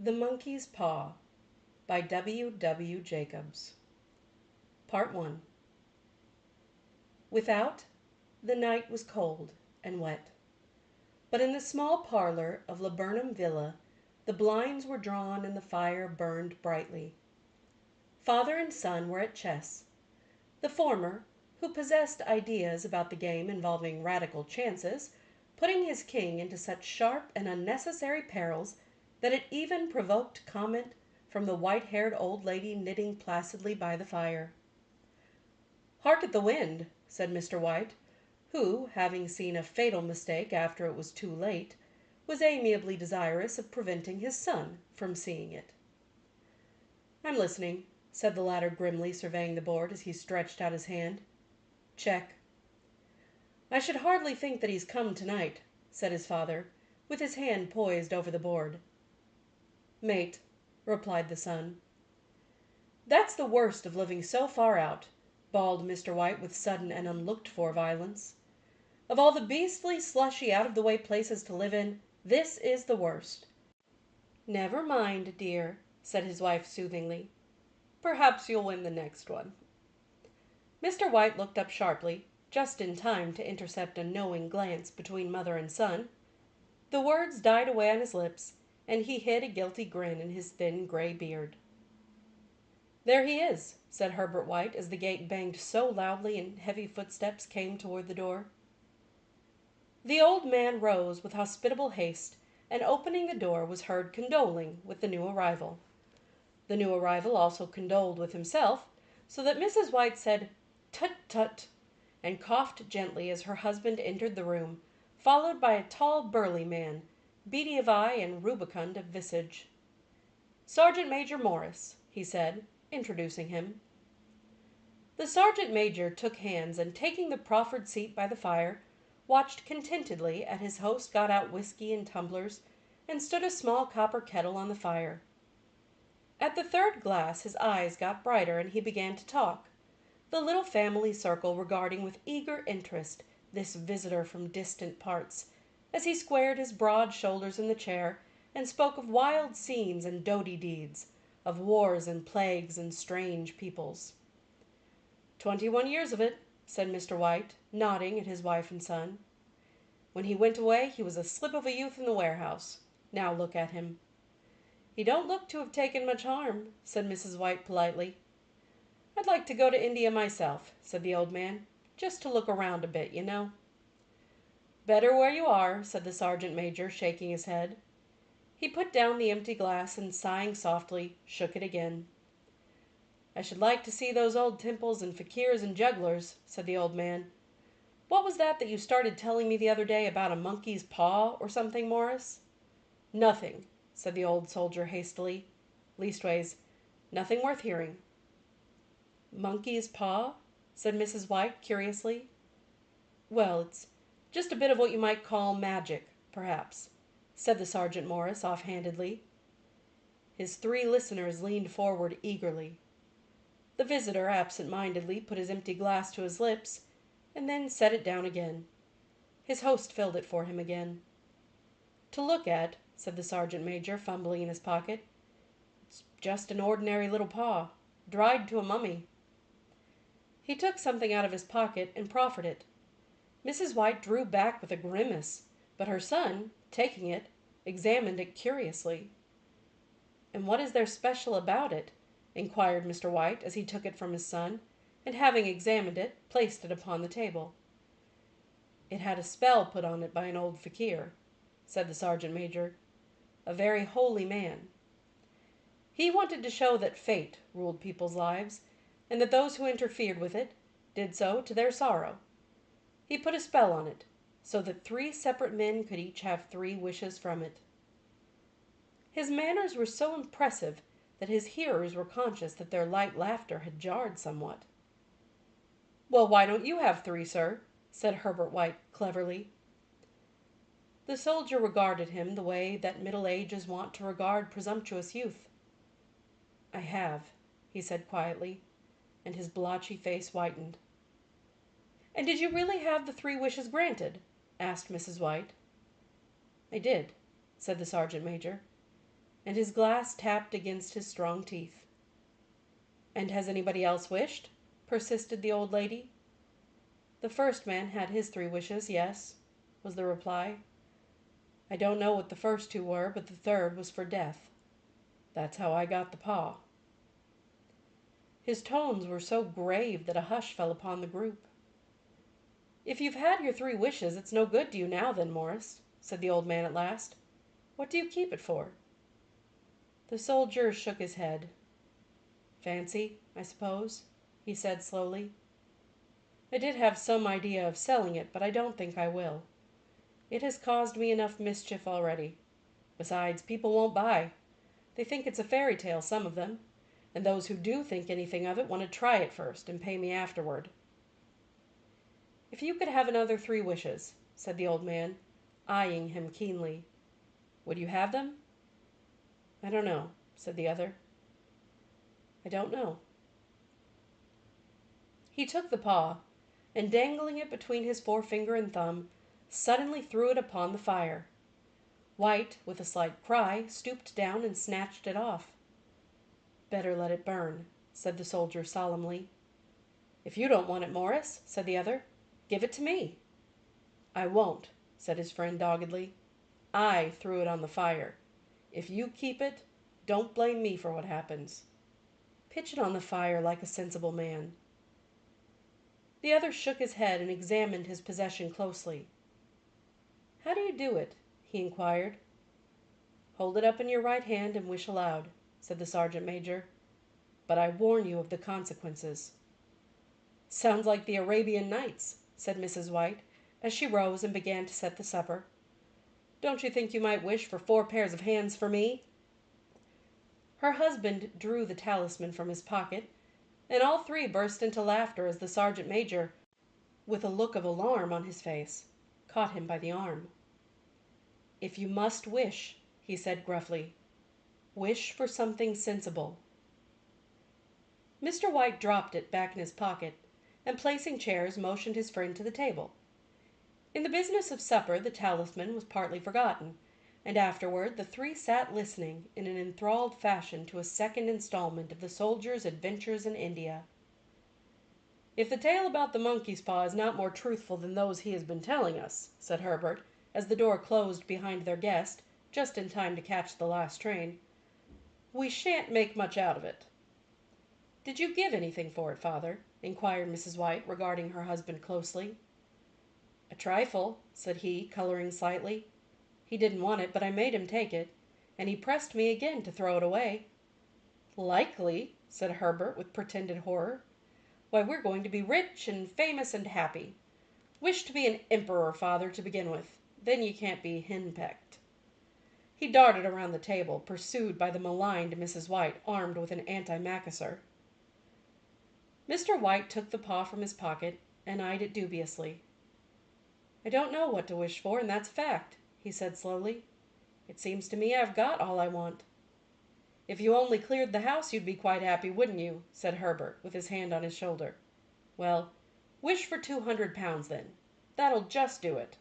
The Monkey's Paw by W. W. Jacobs. Part 1. Without, the night was cold and wet, but in the small parlor of Laburnum Villa the blinds were drawn and the fire burned brightly. Father and son were at chess. The former, who possessed ideas about the game involving radical chances, putting his king into such sharp and unnecessary perils that it even provoked comment from the white-haired old lady knitting placidly by the fire. "Hark at the wind," said Mr. White, who, having seen a fatal mistake after it was too late, was amiably desirous of preventing his son from seeing it. "I'm listening," said the latter grimly surveying the board as he stretched out his hand. "Check." "I should hardly think that he's come tonight," said his father, with his hand poised over the board. "Mate," replied the son. "That's the worst of living so far out," bawled Mr. White with sudden and unlooked-for violence. "Of all the beastly, slushy, out-of-the-way places to live in, this is the worst." "Never mind, dear," said his wife soothingly. "Perhaps you'll win the next one." Mr. White looked up sharply, just in time to intercept a knowing glance between mother and son. The words died away on his lips, and he hid a guilty grin in his thin gray beard. "There he is," said Herbert White as the gate banged so loudly and heavy footsteps came toward the door. The old man rose with hospitable haste, and opening the door was heard condoling with the new arrival. The new arrival also condoled with himself, so that Mrs. White said, "Tut, tut," and coughed gently as her husband entered the room, followed by a tall, burly man, beady of eye and rubicund of visage. "Sergeant Major Morris," he said, introducing him. The sergeant major took hands and, taking the proffered seat by the fire, watched contentedly as his host got out whiskey in tumblers and stood a small copper kettle on the fire. At the third glass his eyes got brighter and he began to talk, the little family circle regarding with eager interest this visitor from distant parts, as he squared his broad shoulders in the chair and spoke of wild scenes and doughty deeds, of wars and plagues and strange peoples. 21 years of it," said Mr. White, nodding at his wife and son. "When he went away he was a slip of a youth in the warehouse. Now look at him." "He don't look to have taken much harm," said Mrs. White politely. "I'd like to go to India myself," said the old man, "just to look around a bit, you know." "Better where you are," said the sergeant major, shaking his head. He put down the empty glass and, sighing softly, shook it again. "I should like to see those old temples and fakirs and jugglers," said the old man. "What was that you started telling me the other day about a monkey's paw or something, Morris?" "Nothing," said the old soldier hastily. "Leastways, nothing worth hearing." "Monkey's paw?" said Mrs. White curiously. "Well, it's just a bit of what you might call magic, perhaps," said the Sergeant Morris offhandedly. His three listeners leaned forward eagerly. The visitor absent-mindedly put his empty glass to his lips, and then set it down again. His host filled it for him again. "To look at," said the sergeant major, fumbling in his pocket, "it's just an ordinary little paw, dried to a mummy." He took something out of his pocket and proffered it. Mrs. White drew back with a grimace, but her son, taking it, examined it curiously. "And what is there special about it?" inquired Mr. White as he took it from his son, and having examined it, placed it upon the table. "It had a spell put on it by an old fakir," said the sergeant major, "a very holy man. He wanted to show that fate ruled people's lives, and that those who interfered with it did so to their sorrow. He put a spell on it, so that 3 separate men could each have 3 wishes from it." His manners were so impressive that his hearers were conscious that their light laughter had jarred somewhat. "Well, why don't you have 3, sir?" said Herbert White cleverly. The soldier regarded him the way that middle age is wont to regard presumptuous youth. "I have," he said quietly, and his blotchy face whitened. "And did you really have the 3 wishes granted?" asked Mrs. White. "I did," said the sergeant major. and his glass tapped against his strong teeth. "And has anybody else wished?" persisted the old lady. "The first man had his 3 wishes, yes," was the reply. "I don't know what the first 2 were, but the third was for death. That's how I got the paw." His tones were so grave that a hush fell upon the group. "If you've had your 3 wishes, it's no good to you now, then, Morris," said the old man at last. "What do you keep it for?" The soldier shook his head. "Fancy, I suppose," he said slowly. "I did have some idea of selling it, but I don't think I will. It has caused me enough mischief already. Besides, people won't buy. They think it's a fairy tale, some of them, and those who do think anything of it want to try it first and pay me afterward." "If you could have another 3 wishes," said the old man, eyeing him keenly, "would you have them?" "I don't know," said the other. "I don't know." He took the paw, and dangling it between his forefinger and thumb, suddenly threw it upon the fire. White, with a slight cry, stooped down and snatched it off. "Better let it burn," said the soldier solemnly. "If you don't want it, Morris," said the other, "give it to me." "I won't," said his friend doggedly. "I threw it on the fire. If you keep it, don't blame me for what happens. Pitch it on the fire like a sensible man." The other shook his head and examined his possession closely. "How do you do it?" he inquired. "Hold it up in your right hand and wish aloud," said the sergeant major. "But I warn you of the consequences." "Sounds like the Arabian Nights," said Mrs. White, as she rose and began to set the supper. "Don't you think you might wish for 4 pairs of hands for me?" Her husband drew the talisman from his pocket, and all 3 burst into laughter as the sergeant major, with a look of alarm on his face, caught him by the arm. "If you must wish," he said gruffly, "wish for something sensible." Mr. White dropped it back in his pocket, and placing chairs, motioned his friend to the table. In the business of supper the talisman was partly forgotten, and afterward the 3 sat listening in an enthralled fashion to a second installment of the soldier's adventures in India. "If the tale about the monkey's paw is not more truthful than those he has been telling us," said Herbert, as the door closed behind their guest, just in time to catch the last train, "we shan't make much out of it." "Did you give anything for it, father?" inquired Mrs. White, regarding her husband closely. "A trifle," said he, coloring slightly. "He didn't want it, but I made him take it, and he pressed me again to throw it away." "Likely!" said Herbert, with pretended horror. "Why, we're going to be rich and famous and happy. Wish to be an emperor, father, to begin with. Then you can't be henpecked." He darted around the table, pursued by the maligned Mrs. White, armed with an antimacassar. Mr. White took the paw from his pocket and eyed it dubiously. "I don't know what to wish for, and that's a fact," he said slowly. "It seems to me I've got all I want." "If you only cleared the house you'd be quite happy, wouldn't you?" said Herbert, with his hand on his shoulder. "Well, wish for £200 then. That'll just do it."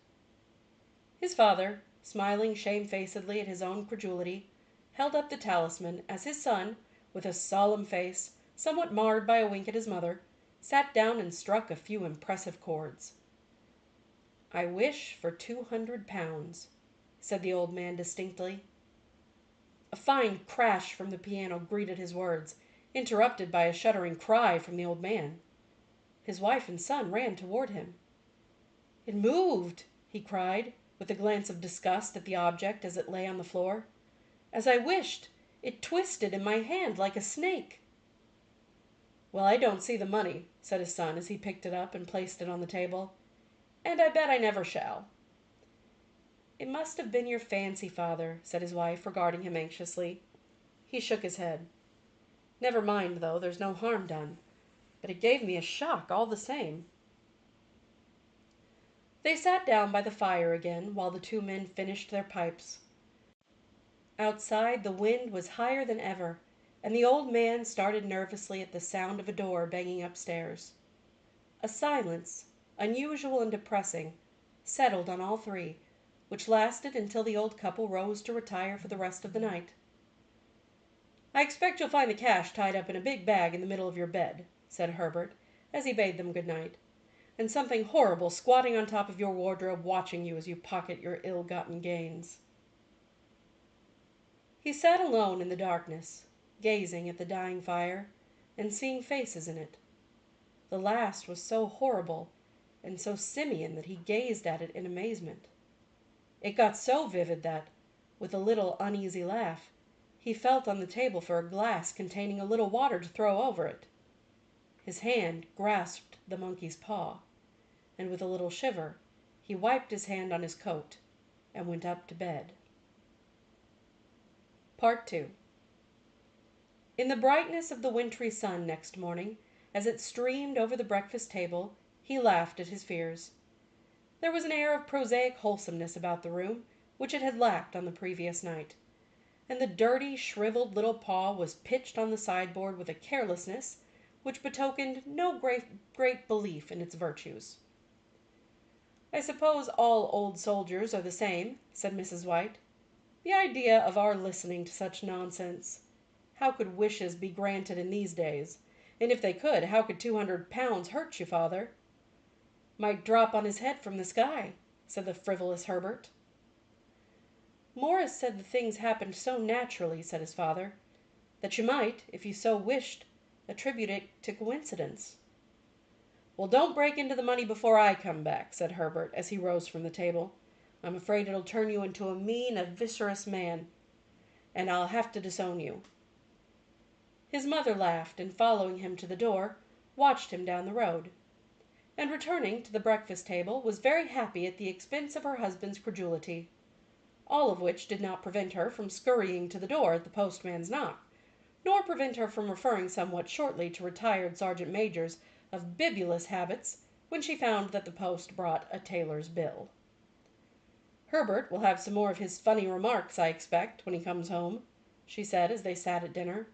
His father, smiling shamefacedly at his own credulity, held up the talisman as his son, with a solemn face, somewhat marred by a wink at his mother, sat down and struck a few impressive chords. "I wish for £200, said the old man distinctly. A fine crash from the piano greeted his words, interrupted by a shuddering cry from the old man. His wife and son ran toward him. "It moved!" he cried, with a glance of disgust at the object as it lay on the floor. "As I wished, it twisted in my hand like a snake." "Well, I don't see the money," said his son as he picked it up and placed it on the table, "and I bet I never shall." "It must have been your fancy, father," said his wife, regarding him anxiously. He shook his head. "Never mind, though, there's no harm done. But it gave me a shock all the same." They sat down by the fire again while the 2 men finished their pipes. Outside the wind was higher than ever, and the old man started nervously at the sound of a door banging upstairs. A silence, unusual and depressing, settled on all 3, which lasted until the old couple rose to retire for the rest of the night. "I expect you'll find the cash tied up in a big bag in the middle of your bed," said Herbert, as he bade them good night, "and something horrible squatting on top of your wardrobe watching you as you pocket your ill-gotten gains." He sat alone in the darkness, gazing at the dying fire, and seeing faces in it. The last was so horrible and so simian that he gazed at it in amazement. It got so vivid that, with a little uneasy laugh, he felt on the table for a glass containing a little water to throw over it. His hand grasped the monkey's paw, and with a little shiver he wiped his hand on his coat and went up to bed. Part 2. In the brightness of the wintry sun next morning, as it streamed over the breakfast table, he laughed at his fears. There was an air of prosaic wholesomeness about the room which it had lacked on the previous night, and the dirty, shriveled little paw was pitched on the sideboard with a carelessness which betokened no great belief in its virtues. "I suppose all old soldiers are the same," said Mrs. White. "The idea of our listening to such nonsense! How could wishes be granted in these days? And if they could, how could £200 hurt you, father?" "Might drop on his head from the sky," said the frivolous Herbert. "Morris said the things happened so naturally," said his father, "that you might, if you so wished, attribute it to coincidence." "Well, don't break into the money before I come back," said Herbert, as he rose from the table. "I'm afraid it'll turn you into a mean, avaricious man, and I'll have to disown you." His mother laughed, and following him to the door, watched him down the road, and returning to the breakfast table, was very happy at the expense of her husband's credulity. All of which did not prevent her from scurrying to the door at the postman's knock, nor prevent her from referring somewhat shortly to retired sergeant majors of bibulous habits when she found that the post brought a tailor's bill. "Herbert will have some more of his funny remarks, I expect, when he comes home," she said as they sat at dinner.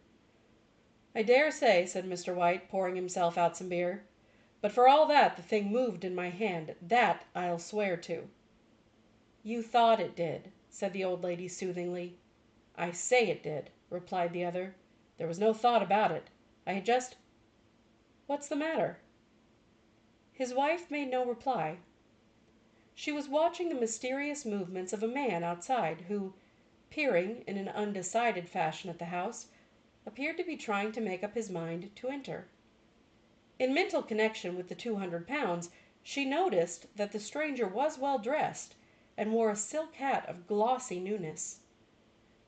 "I dare say," said Mr. White, pouring himself out some beer. "But for all that the thing moved in my hand, that I'll swear to." "You thought it did," said the old lady soothingly. "I say it did," replied the other. "There was no thought about it. I had just— What's the matter?" His wife made no reply. She was watching the mysterious movements of a man outside, who, peering in an undecided fashion at the house, appeared to be trying to make up his mind to enter. In mental connection with the £200, she noticed that the stranger was well dressed, and wore a silk hat of glossy newness.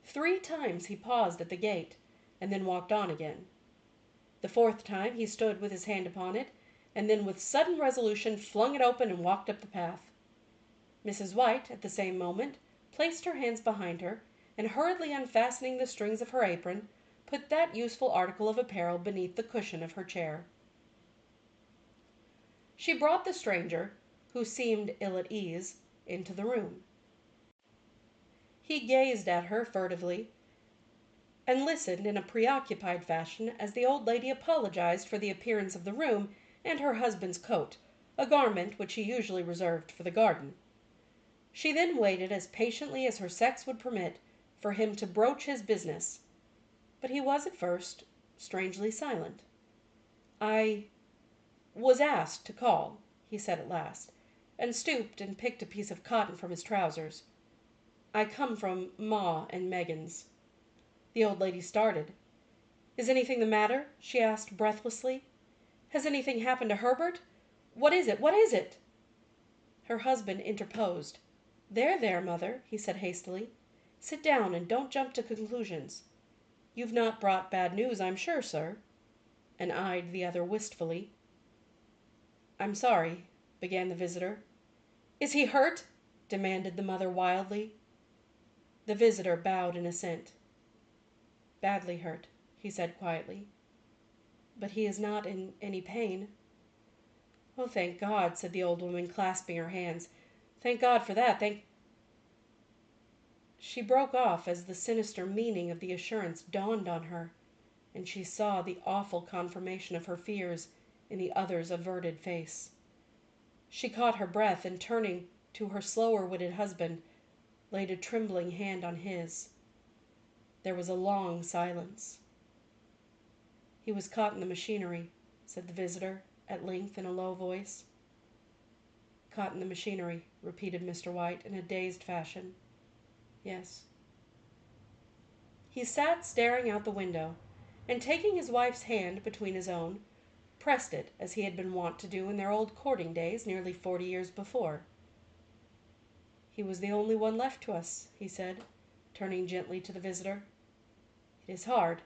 3 times he paused at the gate, and then walked on again. The 4th time he stood with his hand upon it, and then with sudden resolution flung it open and walked up the path. Mrs. White, at the same moment, placed her hands behind her, and hurriedly unfastening the strings of her apron, put that useful article of apparel beneath the cushion of her chair. She brought the stranger, who seemed ill at ease, into the room. He gazed at her furtively, and listened in a preoccupied fashion as the old lady apologized for the appearance of the room and her husband's coat, a garment which he usually reserved for the garden. She then waited as patiently as her sex would permit for him to broach his business, but he was at first strangely silent. "I was asked to call," he said at last, and stooped and picked a piece of cotton from his trousers. "I come from Ma and Megan's." The old lady started. "Is anything the matter?" she asked breathlessly. "Has anything happened to Herbert? What is it? What is it?" Her husband interposed. "There, there, mother," he said hastily. "Sit down and don't jump to conclusions. You've not brought bad news, I'm sure, sir?" and eyed the other wistfully. "I'm sorry," began the visitor. "Is he hurt?" demanded the mother wildly. The visitor bowed in assent. "Badly hurt," he said quietly. "But he is not in any pain." "Oh, thank God," said the old woman, clasping her hands. "Thank God for that. Thank—" She broke off as the sinister meaning of the assurance dawned on her, and she saw the awful confirmation of her fears in the other's averted face. She caught her breath, and turning to her slower-witted husband, laid a trembling hand on his. There was a long silence. "He was caught in the machinery," said the visitor, at length, in a low voice. "Caught in the machinery," repeated Mr. White, in a dazed fashion. "Yes." He sat staring out the window, and taking his wife's hand between his own, pressed it as he had been wont to do in their old courting days nearly 40 years before. "He was the only one left to us," he said, turning gently to the visitor. "It is hard."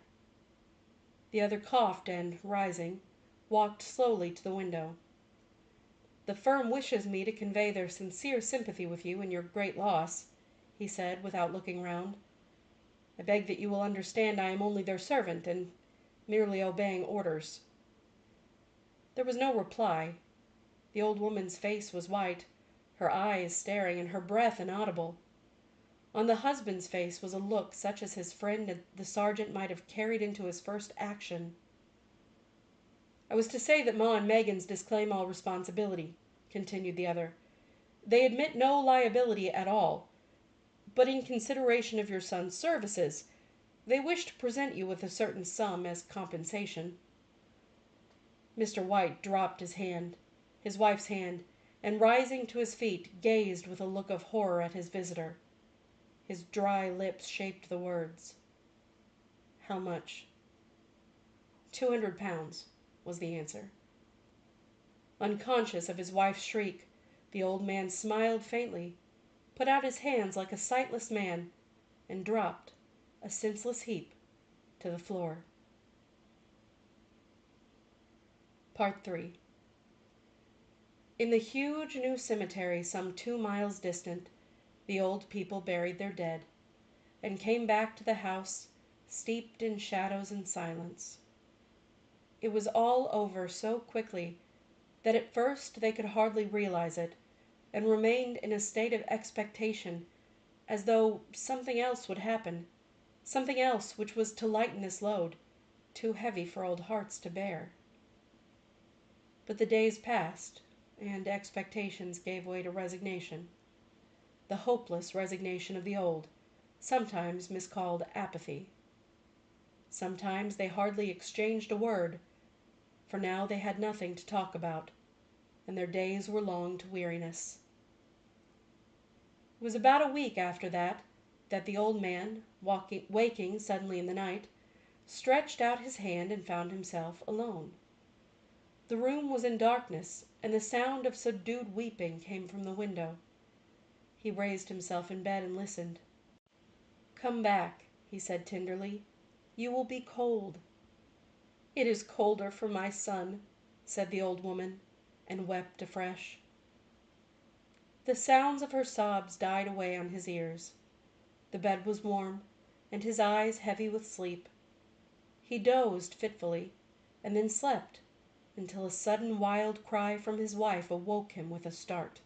The other coughed and, rising, walked slowly to the window. "The firm wishes me to convey their sincere sympathy with you in your great loss," he said, without looking round. "I beg that you will understand I am only their servant, and merely obeying orders." There was no reply. The old woman's face was white, her eyes staring, and her breath inaudible. On the husband's face was a look such as his friend the sergeant might have carried into his first action. "I was to say that Ma and Meggins disclaim all responsibility," continued the other. "They admit no liability at all, but in consideration of your son's services, they wish to present you with a certain sum as compensation." Mr. White dropped his wife's hand, and rising to his feet, gazed with a look of horror at his visitor. His dry lips shaped the words. "How much?" "£200," was the answer. Unconscious of his wife's shriek, the old man smiled faintly, put out his hands like a sightless man, and dropped, a senseless heap, to the floor. III. In the huge new cemetery some 2 miles distant, the old people buried their dead, and came back to the house, steeped in shadows and silence. It was all over so quickly that at first they could hardly realize it, and remained in a state of expectation, as though something else would happen, something else which was to lighten this load, too heavy for old hearts to bear. But the days passed, and expectations gave way to resignation, the hopeless resignation of the old, sometimes miscalled apathy. Sometimes they hardly exchanged a word, for now they had nothing to talk about, and their days were long to weariness. It was about a week after that the old man, waking suddenly in the night, stretched out his hand and found himself alone. The room was in darkness, and the sound of subdued weeping came from the window. He raised himself in bed and listened. "Come back," he said tenderly. "You will be cold." "It is colder for my son," said the old woman, and wept afresh. The sounds of her sobs died away on his ears. The bed was warm, and his eyes heavy with sleep. He dozed fitfully, and then slept, until a sudden wild cry from his wife awoke him with a start.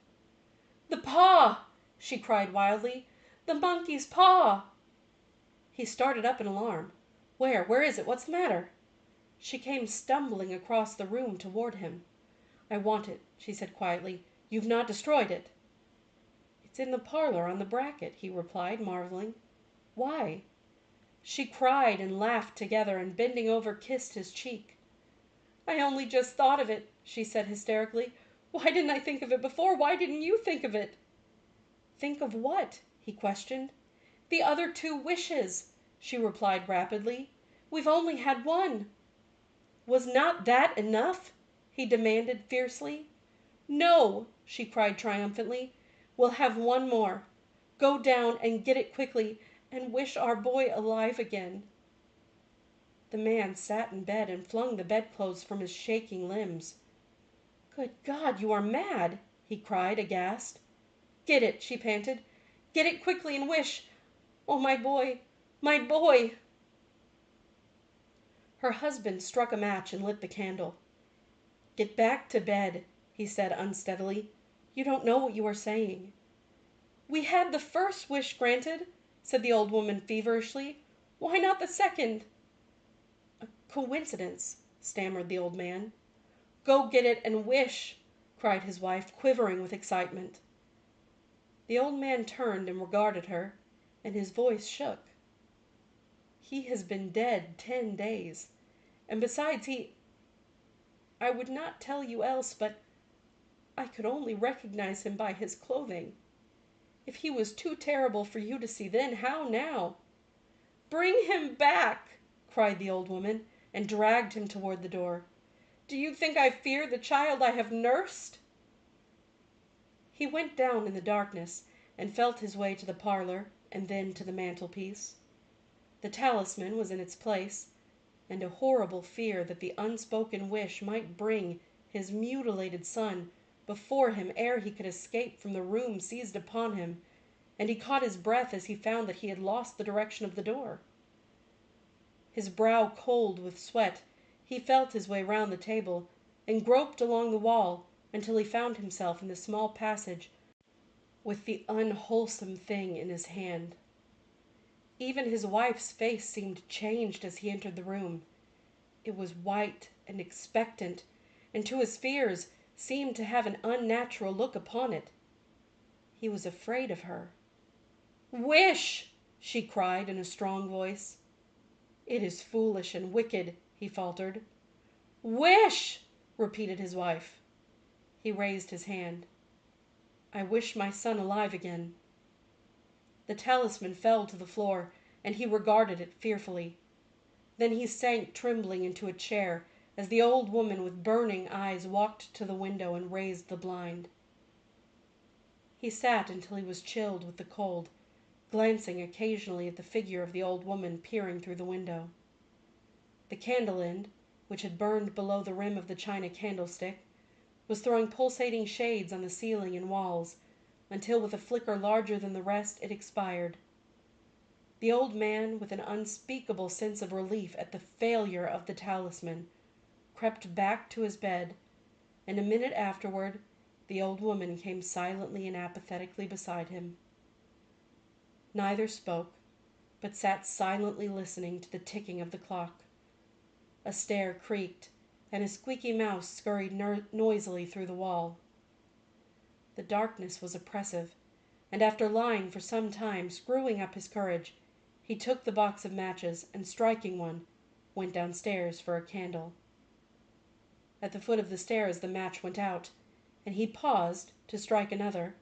"The paw!" she cried wildly. "The monkey's paw!" He started up in alarm. Where is it? What's the matter?" She came stumbling across the room toward him. "I want it," she said quietly. "You've not destroyed it?" "It's in the parlor on the bracket," he replied, marveling. "Why?" She cried and laughed together, and bending over kissed his cheek. "I only just thought of it," she said hysterically. "Why didn't I think of it before? Why didn't you think of it?" "Think of what?" he questioned. "The other 2 wishes," she replied rapidly. "We've only had one." "Was not that enough?" he demanded fiercely. "No," she cried triumphantly. "We'll have one more. Go down and get it quickly, and wish our boy alive again." The man sat in bed and flung the bedclothes from his shaking limbs. "Good God, you are mad!" he cried, aghast. "Get it," she panted. "Get it quickly and wish. Oh, my boy, my boy!" Her husband struck a match and lit the candle. "Get back to bed," he said unsteadily. "You don't know what you are saying." "We had the first wish granted," said the old woman feverishly. "Why not the second?" "A coincidence," stammered the old man. "Go get it and wish," cried his wife, quivering with excitement. The old man turned and regarded her, and his voice shook. "He has been dead 10 days, And besides, I would not tell you else, but I could only recognize him by his clothing. If he was too terrible for you to see then, how now?" "Bring him back!" cried the old woman, and dragged him toward the door. "Do you think I fear the child I have nursed?" He went down in the darkness and felt his way to the parlor and then to the mantelpiece. The talisman was in its place, and a horrible fear that the unspoken wish might bring his mutilated son before him ere he could escape from the room seized upon him, and he caught his breath as he found that he had lost the direction of the door. His brow cold with sweat, he felt his way round the table, and groped along the wall until he found himself in the small passage with the unwholesome thing in his hand. Even his wife's face seemed changed as he entered the room. It was white and expectant, and to his fears seemed to have an unnatural look upon it. He was afraid of her. "Wish!" she cried in a strong voice. "It is foolish and wicked," he faltered. "Wish!" repeated his wife. He raised his hand. "I wish my son alive again." The talisman fell to the floor, and he regarded it fearfully. Then he sank trembling into a chair as the old woman with burning eyes walked to the window and raised the blind. He sat until he was chilled with the cold, glancing occasionally at the figure of the old woman peering through the window. The candle end, which had burned below the rim of the china candlestick, was throwing pulsating shades on the ceiling and walls, until with a flicker larger than the rest it expired. The old man, with an unspeakable sense of relief at the failure of the talisman, crept back to his bed, and a minute afterward the old woman came silently and apathetically beside him. Neither spoke, but sat silently listening to the ticking of the clock. A stair creaked, and a squeaky mouse scurried noisily through the wall. The darkness was oppressive, and after lying for some time screwing up his courage, he took the box of matches and, striking one, went downstairs for a candle. At the foot of the stairs the match went out, and he paused to strike another,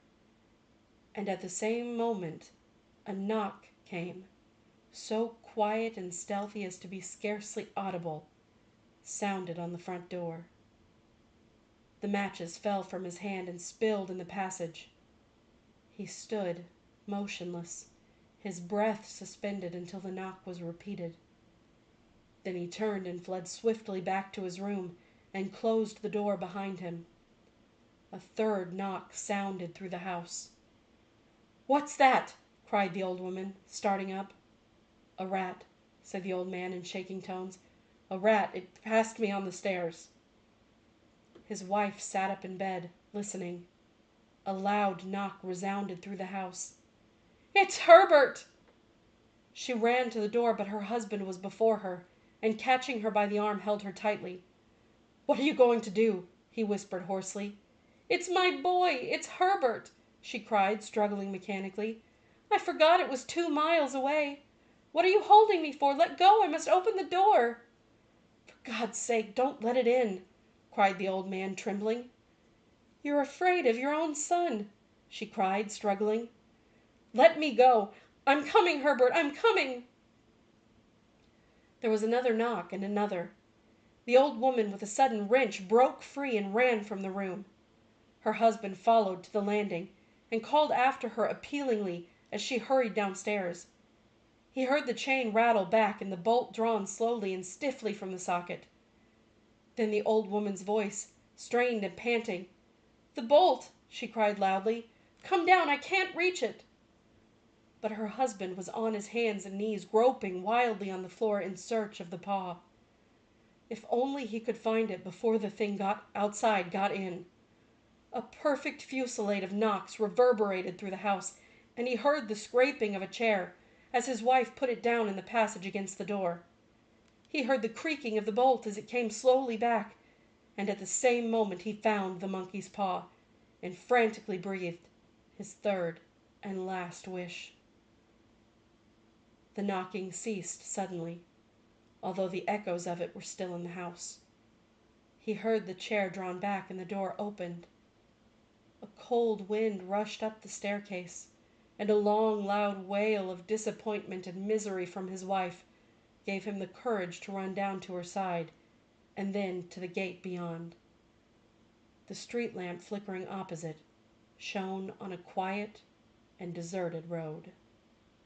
and at the same moment a knock came, so quiet and stealthy as to be scarcely audible, sounded on the front door. The matches fell from his hand and spilled in the passage. He stood motionless, his breath suspended until the knock was repeated. Then he turned and fled swiftly back to his room and closed the door behind him. A third knock sounded through the house. "What's that?" cried the old woman, starting up. "A rat," said the old man in shaking tones. "A rat. It passed me on the stairs." His wife sat up in bed, listening. A loud knock resounded through the house. "It's Herbert!" She ran to the door, but her husband was before her, and catching her by the arm held her tightly. "What are you going to do?" he whispered hoarsely. "It's my boy! It's Herbert!" she cried, struggling mechanically. "I forgot it was 2 miles away. What are you holding me for? Let go! I must open the door." "For God's sake, don't let it in!" cried the old man, trembling. "You're afraid of your own son!" she cried, struggling. "Let me go! I'm coming, Herbert! I'm coming!" There was another knock and another. The old woman, with a sudden wrench, broke free and ran from the room. Her husband followed to the landing and called after her appealingly as she hurried downstairs. He heard the chain rattle back and the bolt drawn slowly and stiffly from the socket. Then the old woman's voice, strained and panting. "The bolt!" she cried loudly. "Come down! I can't reach it!" But her husband was on his hands and knees, groping wildly on the floor in search of the paw. If only he could find it before the thing outside got in! A perfect fusillade of knocks reverberated through the house, and he heard the scraping of a chair as his wife put it down in the passage against the door. He heard the creaking of the bolt as it came slowly back, and at the same moment he found the monkey's paw, and frantically breathed his third and last wish. The knocking ceased suddenly. although the echoes of it were still in the house. He heard the chair drawn back and the door opened. A cold wind rushed up the staircase, and a long, loud wail of disappointment and misery from his wife gave him the courage to run down to her side, and then to the gate beyond. The street lamp flickering opposite shone on a quiet and deserted road.